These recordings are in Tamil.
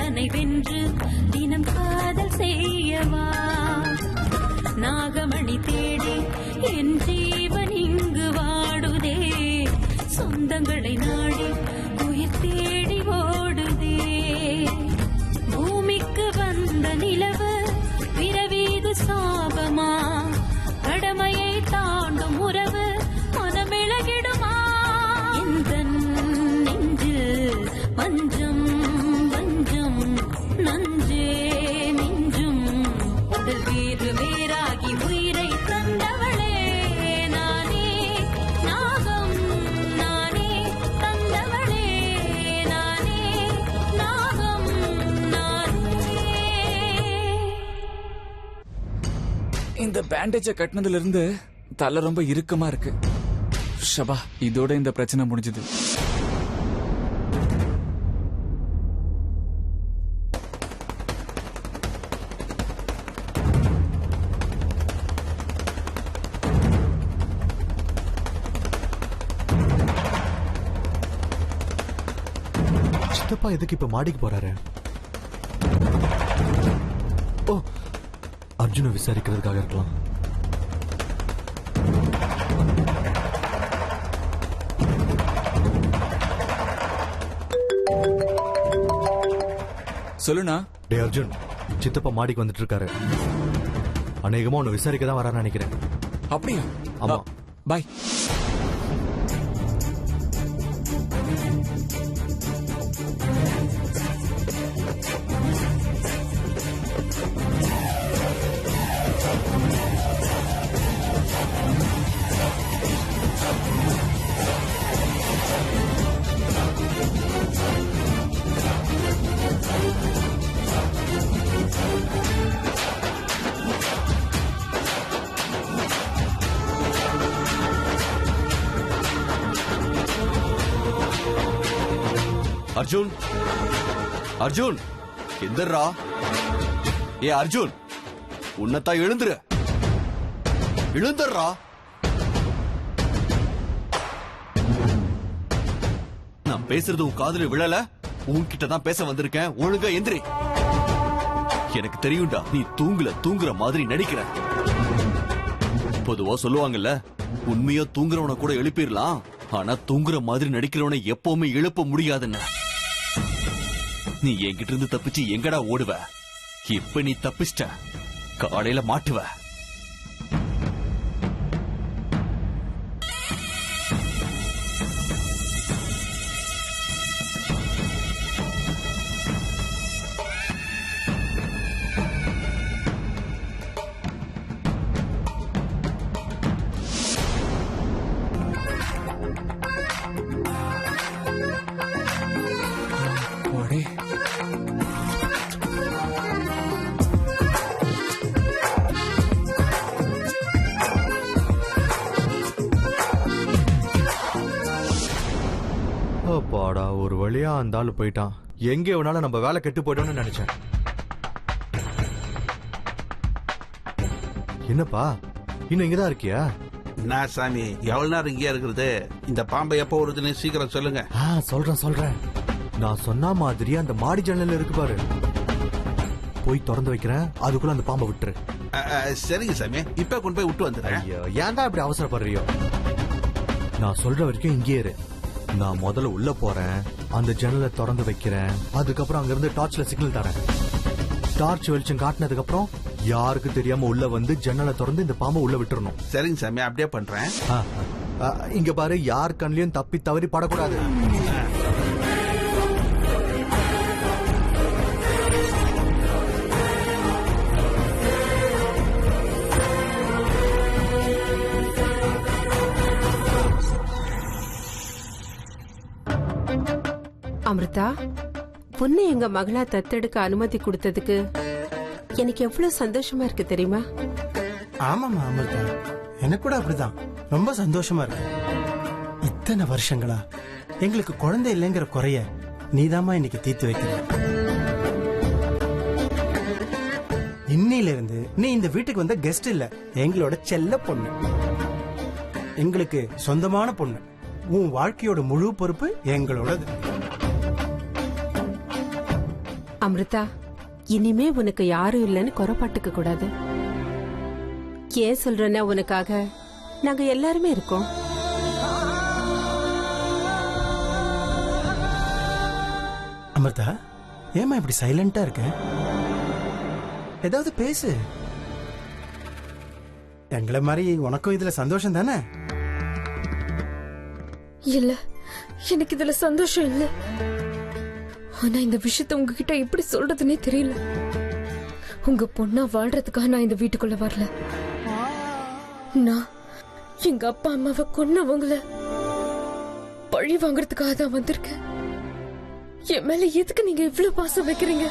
தன்னை வென்று தினம் காதல் செய்யவா நாகமணி தேடி என் ஜீவன் இங்கு வாடுதே சொந்தங்களை நாடி உயிர் தேடி ஓடுதே பூமிக்கு வந்த நிலவு பிறவீது சாபமா கடமையை தாண்டும் உறவு மனமிழகிடுமா இந்த நெஞ்சு பஞ்சம் வஞ்சம் நஞ்சே நெஞ்சும் உடல் வேறு வேறாகி உயிரை தந்தவளே நானே நாகம் நானே தந்தவளே நானே நாகம் நானே. இந்த பேண்டேஜ கட்டினதுல இருந்து தலை ரொம்ப இறுக்கமா இருக்கு. ஷபா, இதோட இந்த பிரச்சனை முடிஞ்சது. சித்தப்பா எதுக்கு இப்ப மாடிக்கு போறாரு? ஓ, அர்ஜுனை விசாரிக்கிறதுக்காக இருக்கலாம். சொல்லுண்ணா. டே அர்ஜுன், சித்தப்பா மாடிக்கு வந்துட்டு இருக்காரு. அநேகமா உன்னை விசாரிக்க தான் வரான்னு நினைக்கிறேன். அப்படியா? ஆமா. பாய். அர்ஜுன், அர்ஜுன் எந்திரா. ஏ அர்ஜுன், உன்னத்தான் எழுந்துரு, எழுந்துடுறா. நான் பேசுறது உன் காதுல விழல. உன்கிட்ட தான் பேச வந்திருக்கேன். ஒழுங்கா எந்திரி. எனக்கு தெரியும்டா, நீ தூங்குற மாதிரி நடிக்கிற. பொதுவா சொல்லுவாங்கல்ல, உண்மையா தூங்குறவனை கூட எழுப்பிடலாம், ஆனா தூங்குற மாதிரி நடிக்கிறவனை எப்பவுமே எழுப்ப முடியாதுன்னு. நீ என்கிட்ட இருந்து தப்பிச்சு எங்கடா ஓடுவ? இப்ப நீ தப்பிச்சிட்ட, காலையில மாட்டுவ. பாடா, ஒரு வழியா அந்த ஆளு போயிட்டான். எங்க வேணாலும் நம்ம வேலை கெட்டு போயிட்டோம்னு நினைச்சேன். என்னப்பா, இன்னும் இங்கதான் இருக்கியா? நான் சாமி, எவ்வளவு நேரம் இங்கே இருக்கிறது? இந்த பாம்பை எப்போ வருதுன்னு சீக்கிரம் சொல்லுங்க. சொல்றேன். நான் சொன்ன மாதிரி அந்த மாடி ஜன்னல் இருக்கு பாரு, போய் திறந்து வைக்கிறேன். அதுக்குள்ள அந்த பாம்பை விட்டுரு. சரிங்க சாமி, இப்ப கொண்டு போய் விட்டு வந்துடுறேன். ஏன்டா இப்படி அவசரப்படுறியோ? நான் சொல்ற வரைக்கும் இங்கே இரு. நான் முதல்ல உள்ள போறேன், அந்த ஜன்னலை திறந்து வைக்கிறேன். அதுக்கப்புறம் அங்க இருந்து டார்ச்ல சிக்னல் தரேன். டார்ச் வெளிச்சம் காட்டினதுக்கு அப்புறம் யாருக்கு தெரியாம உள்ள வந்து ஜன்னலை திறந்து இந்த பாம்பை உள்ள விட்டுறணும். சரிங்க சாமி, அப்படியே பண்றேன். இங்க பாரு, யார் கண்ணிலையும் தப்பி தவறி படக்கூடாது. அமிர்தா, பொண்ணு எங்க மகளா தத்தெடுக்க அனுமதி கொடுத்ததுக்கு எனக்கு எவ்வளவு சந்தோஷமா இருக்கு தெரியுமா? ஆமாமா அமிர்தா, எனக்கு கூட அப்படிதான் ரொம்ப சந்தோஷமா இருக்கு. இத்தனை வருஷங்களா எங்களுக்கு குழந்தை இல்லைங்கிற குறைய நீதாமா இன்னைக்கு தீர்த்து வைக்கிற. இன்னையில இருந்து நீ இந்த வீட்டுக்கு வந்த கெஸ்ட் இல்ல, எங்களோட செல்ல பொண்ணு, எங்களுக்கு சொந்தமான பொண்ணு. உன் வாழ்க்கையோட முழு பொறுப்பு எங்களோடது. அமிர்தா, இனிமே உனக்கு யாரும் இல்லைன்னு குறைப்பாட்டுக்க கூடாது. ஏன் சொல்றேன்னா, உனக்காக நாங்க எல்லாருமே இருக்கோம். அமிர்தா, ஏமா இப்படி சைலண்டா இருக்க? ஏதாவது பேசு. எங்களை மாதிரி உனக்கும் இதுல சந்தோஷம் தானே? இல்ல, எனக்கு இதுல சந்தோஷம் இல்ல. ஆனா இந்த விஷயத்த உங்ககிட்ட எப்படி சொல்றதுன்னே தெரியல. உங்க பொண்ணா வாழ்றதுக்காக நான் இந்த வீட்டுக்குள்ள வரல. நான் எங்க அப்பா அம்மாவை கொன்னவங்கள பழி வாங்குறதுக்காக தான் வந்திருக்கேன். என் மேல எதுக்கு நீங்க இவ்ளோ பாசம் வைக்கிறீங்க?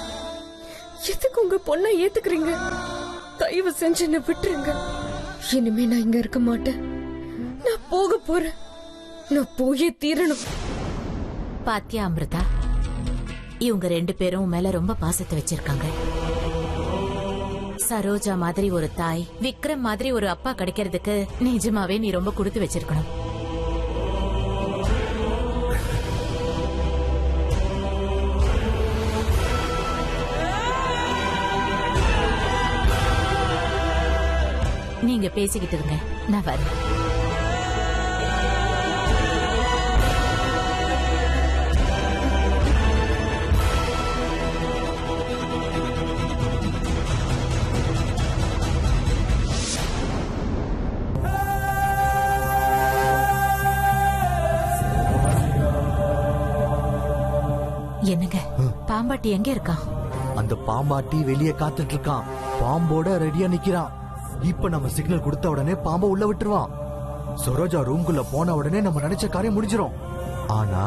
எதுக்கு உங்க பொண்ணை ஏத்துக்கிறீங்க? தயவு செஞ்சு என்ன விட்டுருங்க. இனிமே நான் இங்க இருக்க மாட்டேன். நான் போக போறேன். நான் போயே தீரணும். பாத்தியா அமிர்தா, இவங்க 2 பேரும் உன் மேல ரொம்ப பாசத்தை வச்சிருக்காங்க. சரோஜா மாதிரி ஒரு தாய், விக்ரம் மாதிரி ஒரு அப்பா கிடைக்கிறதுக்கு நிஜமாவே நீ ரொம்ப கொடுத்து வச்சிருக்கணும். நீங்க பேசிக்கிட்டு இருங்க, நான் வரேன். என்னங்க, பாம்பாட்டி எங்க இருக்கான்? அந்த பாம்பாட்டி வெளியே காத்துட்டு இருக்கான். பாம்போட ரெடியா நிக்கிறான். இப்ப நம்ம சிக்னல் கொடுத்த உடனே பாம்ப உள்ள விட்டுருவான். சரோஜா ரூம்குள்ள போன உடனே நம்ம நினைச்ச காரியம் முடிஞ்சிரும். ஆனா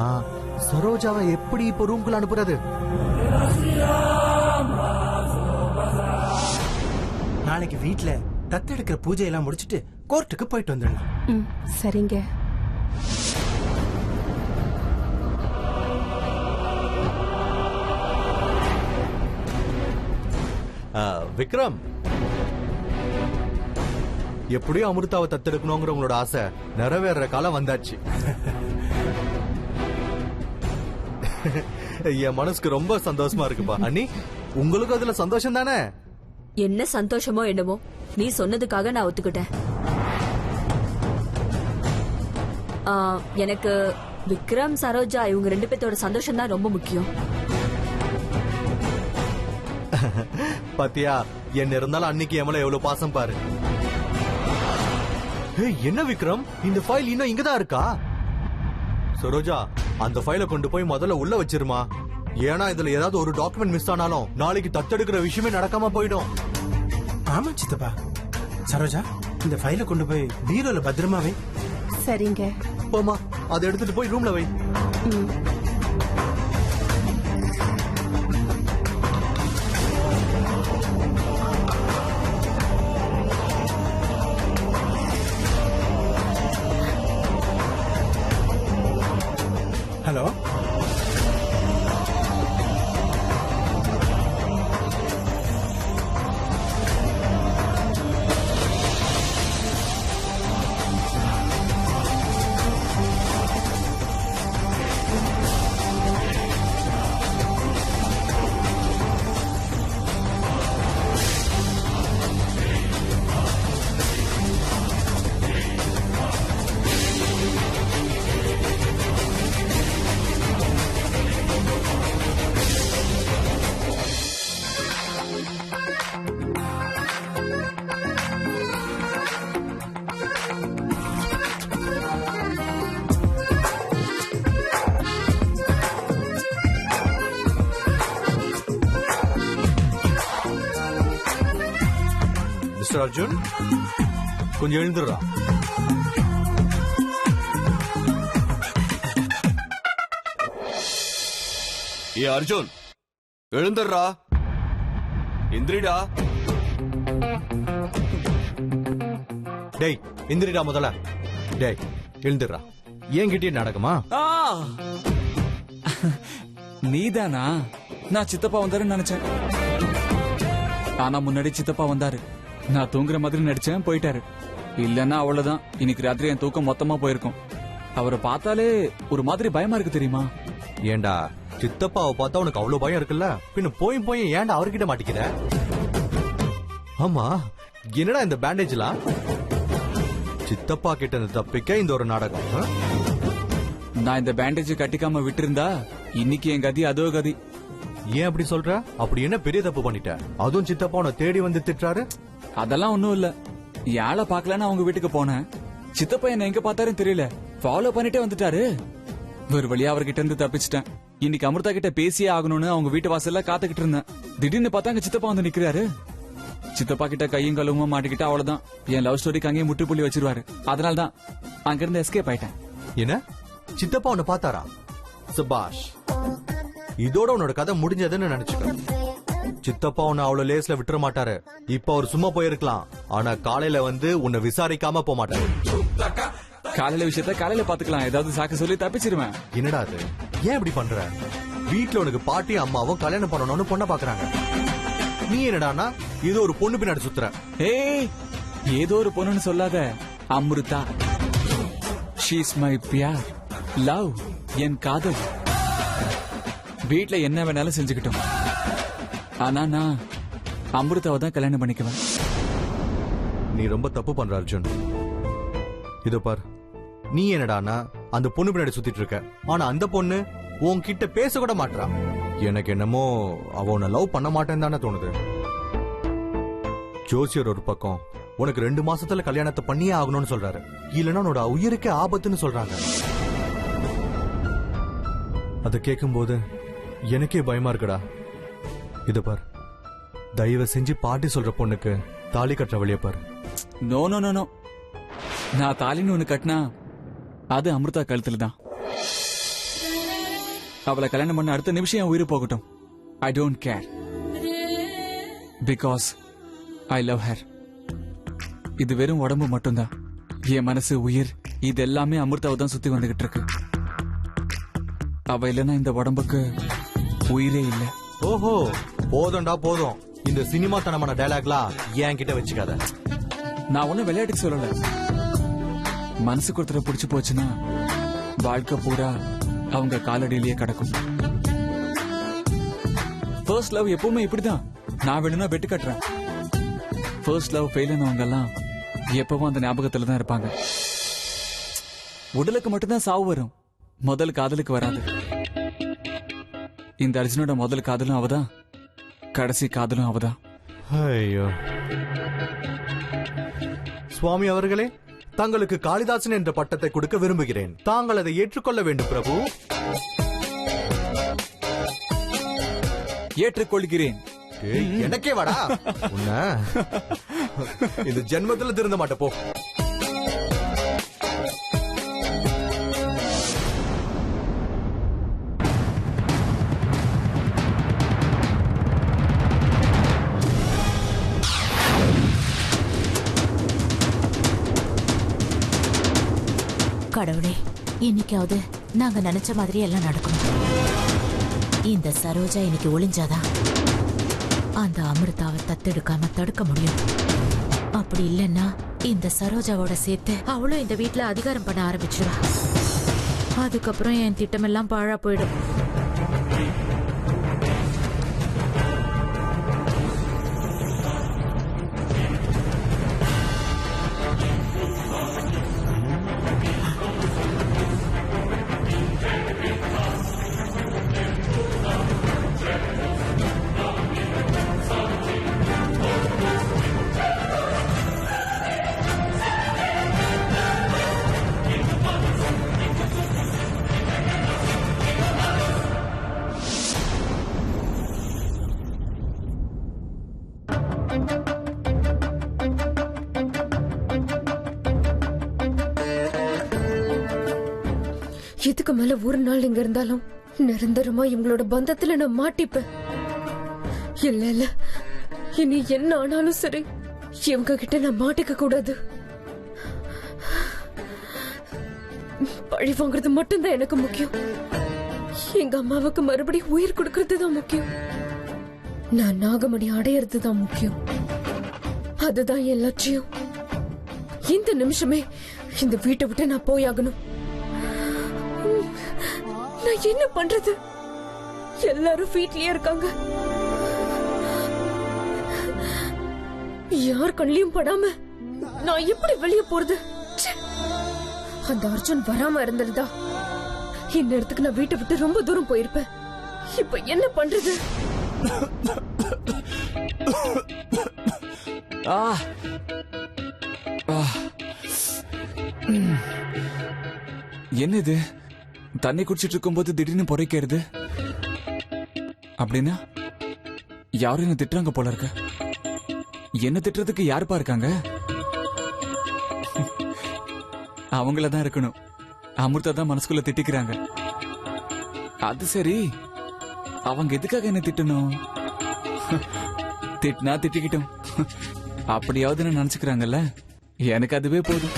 சரோஜாவை எப்படி இப்ப ரூம்குள்ள அனுப்புறது? நாளைக்கு வீட்ல தத்தெடுக்கிற பூஜையெல்லாம் முடிச்சிட்டு கோர்ட்டுக்கு போயிட்டு வந்துடலாம். சரிங்க. விக்ரம், எப்படியும் அமிர்தாவை தத்தெடுக்கணுங்கிற உங்களோட ஆசை நிறைவேற காலம் வந்தாச்சு. என் மனசுக்கு ரொம்ப சந்தோஷமா இருக்குப்பா. அண்ணி, உங்களுக்கு அதுல சந்தோஷம் தானே? என்ன சந்தோஷமோ என்னமோ, நீ சொன்னதுக்காக நான் ஒத்துக்கிட்டேன். எனக்கு விக்ரம், சரோஜா இவங்க 2 பேத்தோட சந்தோஷம் தான் ரொம்ப முக்கியம். பாத்தியா, என்ன இருந்தாலும் அன்னைக்கு என் மேல எவ்வளவு பாசம் பாரு. என்ன விக்ரம், இந்த ஃபைல் இன்னும் இங்கதான் இருக்கா? சரோஜா, அந்த ஃபைலை கொண்டு போய் முதல்ல உள்ள வச்சிருமா. ஏன்னா இதுல ஏதாவது ஒரு டாக்குமெண்ட் மிஸ் ஆனாலும் நாளைக்கு தத்தெடுக்கிற விஷயமே நடக்காம போயிடும். ஆமா சித்தப்பா. சரோஜா, இந்த ஃபைலை கொண்டு போய் பீரோல பத்திரமா வை. சரிங்க. போமா, அதை எடுத்துட்டு போய் ரூம்ல வை. ஹலோ, மிஸ்டர் அர்ஜுன், கொஞ்சம் எழுந்துடுறா. ஏ அர்ஜுன், எழுந்துடுறா. எந்திரிடா. டேய், எந்திரிடா முதல்ல. டேய், எழுந்துடுறா. ஏன் கிட்டே நடக்குமா? நீதானா? நான் சித்தப்பா வந்தாருன்னு நினைச்சேன். ஆனா முன்னாடி சித்தப்பா வந்தாரு. நான் தூங்குற மாதிரி நடிச்சேன், போயிட்டாரு. இல்லன்னா அவ்வளவுதான், இன்னைக்கு ராத்திரி என் தூக்கம் மொத்தமா போயிருக்கும். அவரை பார்த்தாலே ஒரு மாதிரி பயமா இருக்கு தெரியுமா? ஏண்டா, சித்தப்பாவை பார்த்தா உனக்கு அவ்வளவு பயம் இருக்குல்ல, பின்ன போய் போய் ஏன்டா அவர்கிட்ட மாட்டிக்கிற? ஆமா, என்னடா இந்த பேண்டேஜ்லாம்? சித்தப்பா கிட்ட இருந்து தப்பிக்க இந்த ஒரு நாடகம். நான் இந்த பேண்டேஜ் கட்டிக்காம விட்டிருந்தா இன்னைக்கு என் கதி அதோ கதி. ஏன் அப்படி சொல்ற? அப்படி என்ன பெரிய தப்பு பண்ணிட்ட? அதுவும் சித்தப்பா உன்னை தேடி வந்து திட்டுறாரு. அதெல்லாம் ஒண்ணும் இல்ல. யாழை பாக்கலன்னு அவங்க வீட்டுக்கு போனேன். சித்தப்பா என்ன எங்க பார்த்தாருன்னு தெரியல, ஃபாலோ பண்ணிட்டே வந்துட்டாரு. ஒரு வழியா அவர்கிட்ட இருந்து தப்பிச்சிட்டேன். இன்னைக்கு அமிர்தா கிட்ட பேசியே ஆகணும்னு அவங்க வீட்டு வாசல்ல காத்துக்கிட்டு இருந்தேன். திடீர்னு பார்த்தா அங்க சித்தப்பா வந்து நிக்கிறாரு. சித்தப்பா கிட்ட கையும் கழுவுமா மாட்டிக்கிட்டா அவ்வளவுதான், என் லவ் ஸ்டோரிக்கு அங்கேயே முட்டுப்புள்ளி வச்சிருவாரு. அதனால்தான் அங்கிருந்து எஸ்கேப் ஆயிட்டேன். என்ன, சித்தப்பா உன்னை பார்த்தாரா? சுபாஷ், இதோட உன்னோட கதை முடிஞ்சதுன்னு நினைச்சுக்க. சித்தப்பா உன்னை அவ்வளவு லேஸ்ல விட்டுற மாட்டாரு. இப்ப அவர் சும்மா போயிருக்கலாம், ஆனா காலையில வந்து உன்னை விசாரிக்காம போக மாட்டாரு. காலையில விஷயத்த காலையில பாத்துக்கலாம், ஏதாவது சாக்கு சொல்லி தப்பிச்சிருவேன். என்னடா அது, ஏன் இப்படி பண்ற? வீட்டுல உனக்கு பாட்டி அம்மாவும் கல்யாணம் பண்ணணும்னு பொண்ணை பாக்குறாங்க. நீ என்னடானா ஏதோ ஒரு பொண்ணு பின்னாடி சுத்துற. ஏய், ஏதோ ஒரு பொண்ணுன்னு சொல்லாத. Amritha, she is my pyaar, love, என் காதல். வீட்ல என்ன வேணாலும் செஞ்சுக்கிட்டோம், ஆனா நான் அமிர்தாவை தான் கல்யாணம் பண்ணிக்குவேன். நீ ரொம்ப தப்பு பண்ற அர்ஜுன். இதோ பார், நீ என்னடானா அந்த பொண்ணு பின்னாடி சுத்திட்டு இருக்க, ஆனா அந்த பொண்ணு உன்கிட்ட பேச கூட மாட்டா. எனக்கு என்னமோ அவ உன்னை லவ் பண்ண மாட்டேன்னு தானே தோணுது. ஜோசியர் ஒரு பக்கம் உனக்கு 2 மாசத்துல கல்யாணத்தை பண்ணியே ஆகணும்னு சொல்றாரு, இல்லன்னா உன்னோட உயிருக்கே ஆபத்துன்னு சொல்றாங்க. அத கேட்கும்போது எனக்கே பயமா இருக்குடா. இது பார், தயவு செஞ்சு பாட்டி சொல்ற பொண்ணுக்கு தாலி கட்டுற வழிய பாரு. நோ நோ நோ நோ, நான் தாலின்னு ஒண்ணு கட்டினா அது அமிர்தா கழுத்துல தான். அவளை கல்யாணம் பண்ண அடுத்த நிமிஷம் என் உயிர் போகட்டும். I don't care, because I love her. இது வெறும் உடம்பு மட்டும்தான், என் மனசு, உயிர், இது எல்லாமே அமிர்தாவை தான் சுத்தி வந்துகிட்டு இருக்கு. அவ இல்லைன்னா இந்த உடம்புக்கு உயிரே இல்ல. ஓஹோ, போதும்டா போதும். இந்த சினிமா தனமான டயலாக்லாம் ஏன் கிட்ட வச்சுக்காத. நான் ஒன்னும் விளையாட்டுக்கு சொல்லல. மனசுக்கு ஒருத்தரை பிடிச்சு போச்சுன்னா வாழ்க்கை பூரா அவங்க காலடியிலேயே கிடக்கும். ஃபர்ஸ்ட் லவ் எப்பவுமே இப்படிதான். நான் வேணும்னா வெட்டு கட்டுறேன். ஃபர்ஸ்ட் லவ் ஃபெயில் ஆனவங்க எல்லாம் எப்பவும் அந்த ஞாபகத்துல தான் இருப்பாங்க. உடலுக்கு மட்டும்தான் சாவு வரும், முதல் காதலுக்கு வராது. இந்த அர்ஜுனோட முதல் காதலும் அவதான், கடைசி காதலும் அவதான். ஐயோ, சுவாமி அவர்களே, தங்களுக்கு காளிதாசன் என்ற பட்டத்தை கொடுக்க விரும்புகிறேன். தாங்கள் அதை ஏற்றுக்கொள்ள வேண்டும் பிரபு. ஏற்றுக்கொள்கிறேன். எனக்கே வாடா உன்ன இந்த ஜென்மத்துல திருந்த மாட்ட போ. கடவுளே, இன்னைக்காவது நாங்க நினைச்ச மாதிரி எல்லாம் நடக்கணும். இந்த சரோஜா இன்னைக்கு ஒளிஞ்சாதான் அந்த அமிர்தாவை தத்தெடுக்காம தடுக்க முடியும். அப்படி இல்லைன்னா இந்த சரோஜாவோட சேர்த்து அவளும் இந்த வீட்டுல அதிகாரம் பண்ண ஆரம்பிச்சிருவா. அதுக்கப்புறம் என் திட்டமெல்லாம் பாழா போயிடும். இதுக்கு மேல ஒரு நாள் இங்க இருந்தாலும் நிரந்தரமா இவங்களோட பந்தத்துல நான் மாட்டிப்பேன். இல்ல இல்ல, இனி என்ன ஆனாலும் சரி இவங்க கிட்ட நான் மாட்டிக்க கூடாது. பழி வாங்குறது மட்டும்தான் எனக்கு முக்கியம். எங்க அம்மாவுக்கு மறுபடியும் உயிர் கொடுக்கறது தான் முக்கியம். நான் நாகமணி அடையிறது தான் முக்கியம். அதுதான் என் லட்சியம். இந்த நிமிஷமே இந்த வீட்டை விட்டு நான் போயாகணும். நான் என்ன பண்றது? எல்லாரும் வீட்லயே இருக்காங்க. யார் கண்ணிலையும் படாம நான் எப்படி வெளியே போறது? ச்சே! அந்த அர்ஜுன் வராம இருந்ததுதான் இந்நேரத்துக்கு நான் வீட்டை விட்டு ரொம்ப தூரம் போயிருப்பேன். இப்ப என்ன பண்றது? ஆ ஆ. என்ன இது? தண்ணி குடிச்சிட்டு இருக்கும்போது திடீர்னு பொறைக்கிறது. அப்படின்னா யாரும் என்ன திட்டுறாங்க போல இருக்க. என்ன திட்டுறதுக்கு யாருப்பா இருக்காங்க? அவங்களதான் இருக்கணும். அமிர்தா தான் மனசுக்குள்ள திட்டிக்கிறாங்க. அது சரி, அவங்க எதுக்காக என்ன திட்டணும்? திட்டினா திட்டிக்கிட்டோம், அப்படியாவது நினைச்சுக்கிறாங்கல்ல. எனக்கு அதுவே போதும்.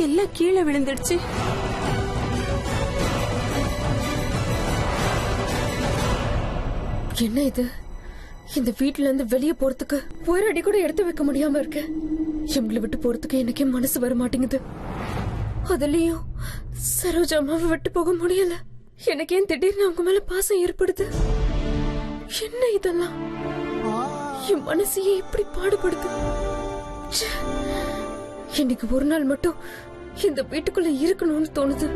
எல்லாம் கீழே விழுந்துடுச்சு. என்ன இது? இந்த வீட்டுல இருந்து வெளியே போறதுக்கு ஒரு அடி கூட எடுத்து வைக்க முடியாம இருக்கு. இவங்களை விட்டு போறதுக்கு எனக்கே மனசு வர மாட்டேங்குது. அதுலயும் சரோஜா அம்மாவை விட்டு போக முடியல. எனக்கு ஏன் திடீர்னு அவங்க மேல பாசம் ஏற்படுது? என்ன இதெல்லாம்? என் மனசையே இப்படி பாடுபடுது. ச்சே! இன்னைக்கு ஒரு நாள் மட்டும் இந்த வீட்டுக்குள்ள இருக்கணும்னு தோணுது.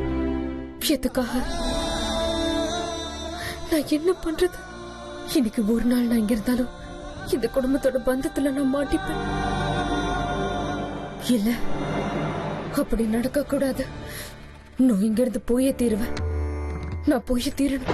எதுக்காக? நான் என்ன பண்றது? இன்னைக்கு ஒரு நாள் நான் இங்க இருந்தாலும் இந்த குடும்பத்தோட பந்தத்துல நான் மாட்டிப்பேன். இல்ல, அப்படி நடக்க கூடாது. நான் இங்க இருந்து போயே தீருவேன். நான் போயே தீரணும்.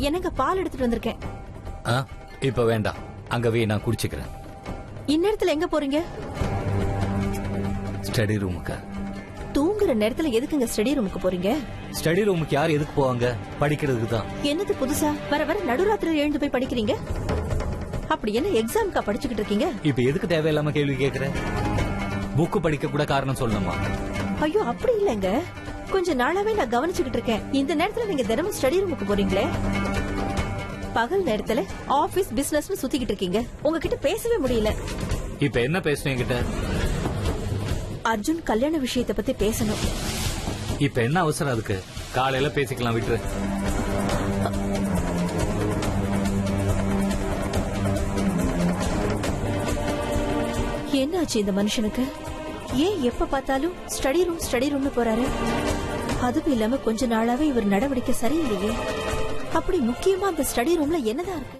எனக்கு பால் எடுத்துட்டு வந்திருக்கேன். இப்ப வேண்டாம், அங்கவே நான் குடிச்சுக்கிறேன். இந்நேரத்துல எங்க போறீங்க? ஸ்டடி ரூமுக்கு. தூங்குற நேரத்துல எதுக்குங்க ஸ்டடி ரூமுக்கு போறீங்க? ஸ்டடி ரூமுக்கு யார் எதுக்கு போவாங்க? படிக்கிறதுக்கு தான். என்னது புதுசா? வர வர நடுராத்திரில எழுந்து போய் படிக்கிறீங்க? அப்படி என்ன எக்ஸாம்க்கா படிச்சுக்கிட்டு இருக்கீங்க? இப்ப எதுக்கு தேவையில்லாம கேள்வி கேக்குற? புக்கு படிக்க கூட காரணம் சொல்லணுமா? ஐயோ, அப்படி இல்லங்க. கொஞ்ச நாளாவே நான் கவனிச்சுக்கிட்டு இருக்கேன். இந்த நேரத்துல நீங்க தினமும் ஸ்டடி ரூமுக்கு போறீங்களே. பகல் நேரத்துல ஆபீஸ் பிசினஸ் சுத்திக்கிட்டு இருக்கீங்க. உங்ககிட்ட பேசவே முடியல. இப்ப என்ன பேசணும் என்கிட்ட? அர்ஜுன் கல்யாண விஷயத்தை பத்தி பேசணும். இப்ப என்ன அவசரம் அதுக்கு? காலையில பேசிக்கலாம், விட்டுரு. என்னாச்சு இந்த மனுஷனுக்கு? ஏன் எப்ப பார்த்தாலும் ஸ்டடி ரூம்னு போறாரு? அதுவும் இல்லாம கொஞ்ச நாளாவே இவர் நடவடிக்கை சரியில்லையே. அப்படி முக்கியமா அந்த ஸ்டடி ரூம்ல என்னதான் இருக்கு?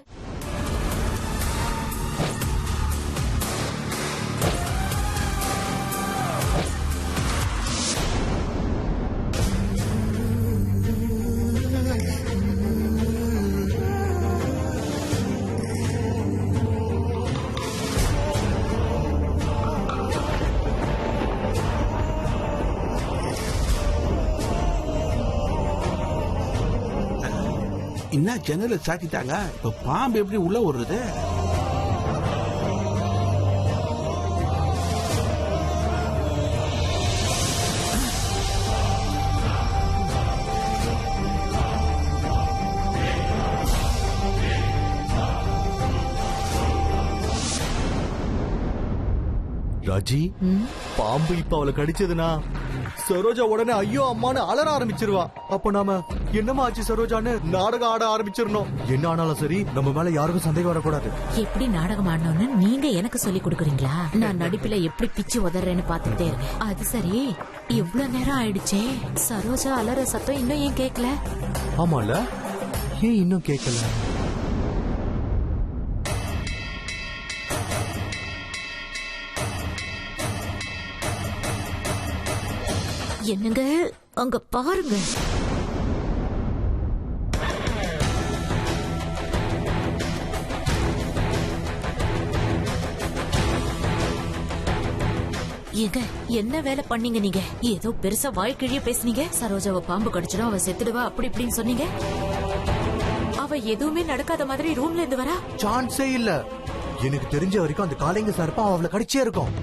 என்ன ஜன்னல சாத்திட்டாங்க? இப்ப பாம்பு எப்படி உள்ள வருது? ராஜி பாம்பு இப்ப அவளை கடிச்சதுன்னா சரோஜா உடனே ஐயோ அம்மான்னு அலற ஆரம்பிச்சிருவா. அப்ப நாம என்னமா ஆச்சு சரோஜான்னு நாடகம் ஆட ஆரம்பிச்சிடணும். என்ன ஆனாலும் சரி நம்ம மேல யாருக்கும் சந்தேகம் வரக்கூடாது. எப்படி நாடகம் ஆடணும்னு நீங்க எனக்கு சொல்லி கொடுக்குறீங்களா? நான் நடிப்புல எப்படி பிச்சு உதறேன்னு பாத்துட்டே இருக்கேன். அது சரி, இவ்வளவு நேரம் ஆயிடுச்சே, சரோஜா அலற சத்தம் இன்னும் ஏன் கேட்கல? ஆமால, ஏன் இன்னும் கேட்கல? என்னங்க அங்க பாருங்க. ஏங்க என்ன வேலை பண்ணீங்க நீங்க? ஏதோ பெருசா வாய்க்கிழிய பேசுனீங்க. சரோஜாவை பாம்பு கடிச்சிடும், அவ செத்துடுவா, அப்படி இப்படின்னு சொன்னீங்க. அவ எதுவுமே நடக்காத மாதிரி ரூம்ல இருந்து வரா. சான்ஸே இல்ல. எனக்கு தெரிஞ்ச வரைக்கும் அந்த காளிங்க சார்பா அவளை கடிச்சே இருக்கும்.